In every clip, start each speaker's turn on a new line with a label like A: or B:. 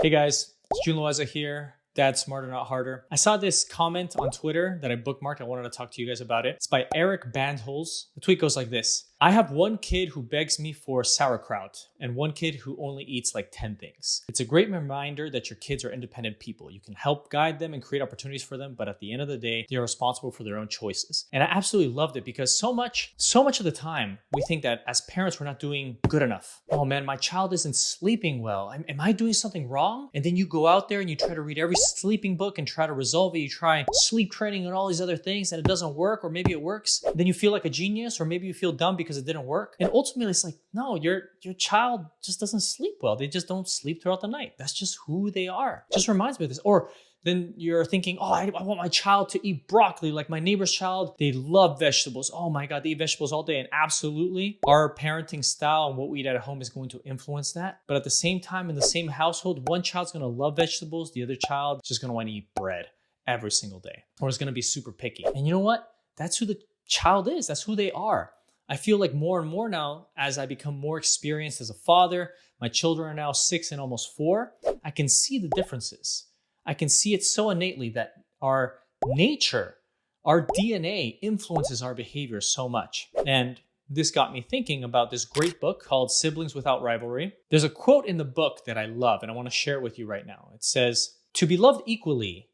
A: Hey guys, it's Jun Loaiza here. Dad Smarter Not Harder. I saw this comment on Twitter that I bookmarked. I wanted to talk to you guys about it. It's by Eric Bandholz. The tweet goes like this. I have one kid who begs me for sauerkraut and one kid who only eats like 10 things. It's a great reminder that your kids are independent people. You can help guide them and create opportunities for them, but at the end of the day, they are responsible for their own choices. And I absolutely loved it because so much of the time, we think that as parents, we're not doing good enough. Oh man, my child isn't sleeping well. Am I doing something wrong? And then you go out there and you try to read every sleeping book and try to resolve it. You try sleep training and all these other things and it doesn't work, or maybe it works. Then you feel like a genius, or maybe you feel dumb because it didn't work. And ultimately it's like, no, your child just doesn't sleep well. They just don't sleep throughout the night. That's just who they are. Just reminds me of this. Or then you're thinking, oh, I want my child to eat broccoli like my neighbor's child. They love vegetables. Oh my God, they eat vegetables all day. And absolutely, our parenting style and what we eat at home is going to influence that. But at the same time, in the same household, one child's going to love vegetables. The other child is just going to want to eat bread every single day, or is going to be super picky. And you know what? That's who the child is. That's who they are. I feel like more and more now, as I become more experienced as a father, my children are now 6 and almost 4, I can see the differences. I can see it so innately that our nature, our DNA influences our behavior so much. And this got me thinking about this great book called Siblings Without Rivalry. There's a quote in the book that I love, and I want to share it with you right now. It says, "To be loved equally,"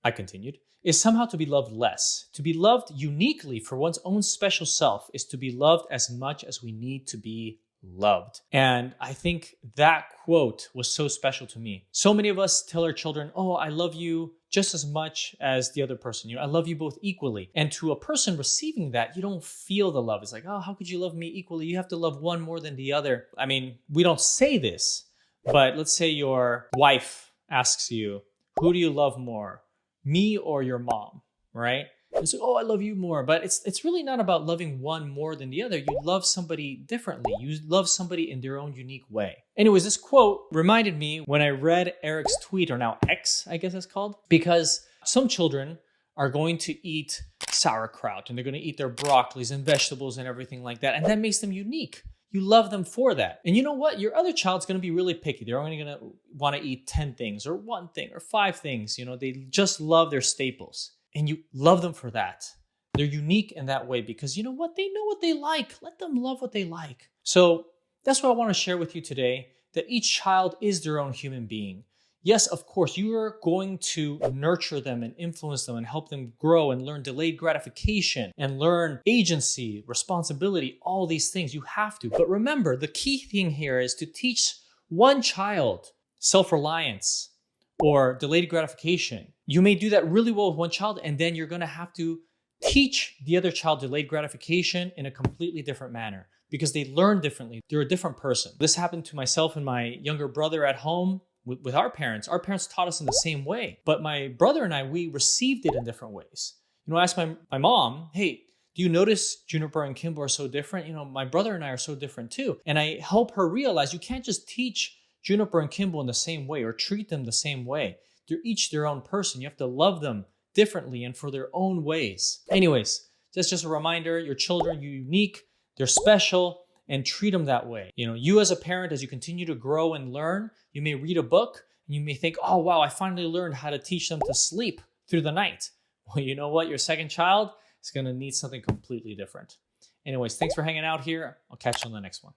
A: I continued, "is somehow to be loved less. To be loved uniquely for one's own special self is to be loved as much as we need to be loved." And I think that quote was so special to me. So many of us tell our children, oh, I love you just as much as the other person. I love you both equally. And to a person receiving that, you don't feel the love. It's like, oh, how could you love me equally? You have to love one more than the other. I mean, we don't say this, but let's say your wife asks you, who do you love more, me or your mom, right? It's like, oh, I love you more. But it's really not about loving one more than the other. You love somebody differently. You love somebody in their own unique way. Anyways, this quote reminded me when I read Eric's tweet, or now X, I guess it's called, because some children are going to eat sauerkraut and they're going to eat their broccolis and vegetables and everything like that. And that makes them unique. You love them for that. And you know what? Your other child's going to be really picky. They're only going to want to eat 10 things or one thing or 5 things. They just love their staples. And you love them for that. They're unique in that way because you know what? They know what they like. Let them love what they like. So that's what I want to share with you today, that each child is their own human being. Yes, of course, you are going to nurture them and influence them and help them grow and learn delayed gratification and learn agency, responsibility, all these things. You have to. But remember, the key thing here is to teach one child self-reliance or delayed gratification. You may do that really well with one child, and then you're going to have to teach the other child delayed gratification in a completely different manner because they learn differently. They're a different person. This happened to myself and my younger brother at home with our parents. Our parents taught us in the same way, but my brother and I, we received it in different ways. I asked my mom, hey, do you notice Juniper and Kimbo are so different? My brother and I are so different too. And I help her realize you can't just teach Juniper and Kimball in the same way or treat them the same way. They're each their own person. You have to love them differently and for their own ways. Anyways, that's just a reminder. Your children, you're unique, they're special, and treat them that way. You as a parent, as you continue to grow and learn, you may read a book and you may think, oh, wow, I finally learned how to teach them to sleep through the night. Well, you know what? Your second child is going to need something completely different. Anyways, thanks for hanging out here. I'll catch you on the next one.